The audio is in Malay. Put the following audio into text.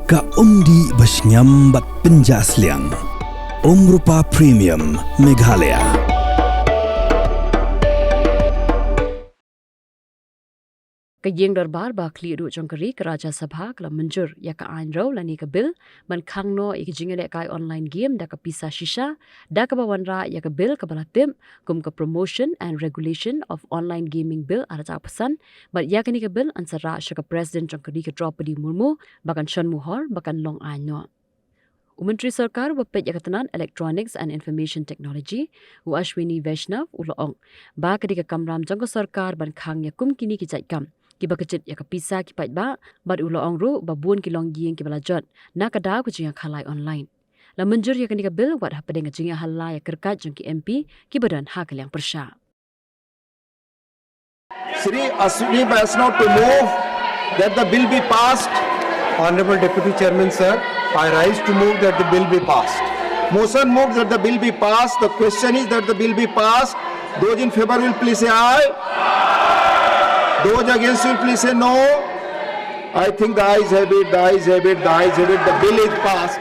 Ka umdi basnyam bat penjasliang. Rupa Premium Meghalaya. Kajing darbar ba kliru jongkari ke Raja Sabha kala menjur ya ka ain raw lani ka bil man khangno ik jingale kai online game da ka Pisa Shisha da ka bawanra ya ka bil ka balatim kum ka promotion and regulation of online gaming bill ara ta pesan but ya kani ka bil ansara shaka president jongkari ka Draupadi Murmu bakan Shan Muhor bakan Long Aino Menteri Sorkar wapet Yakatanan Electronics and Information Technology u Ashwini Vaishnav uloong ba kadika kamram jangko Sorkar ban khang ya kum kini ki kam kiba kecit ya kapisa ki pai ba bad uloong ru babun ki long gieng ki balajot na kada ku Jingkhalai online la menjur ya kanika bil wat hapadeng Jingkhalai ya kerkat jangki MP ki badan hak yang persya Shri Ashwini Vaishnav to move that the bill be passed. Honorable Deputy Chairman, sir, I rise to move that the bill be passed. Motion moved that the bill be passed. The question is that the bill be passed. Those in favor will please say aye. Those against will please say no. I think the ayes have it, the ayes have it, the ayes have it. The bill is passed.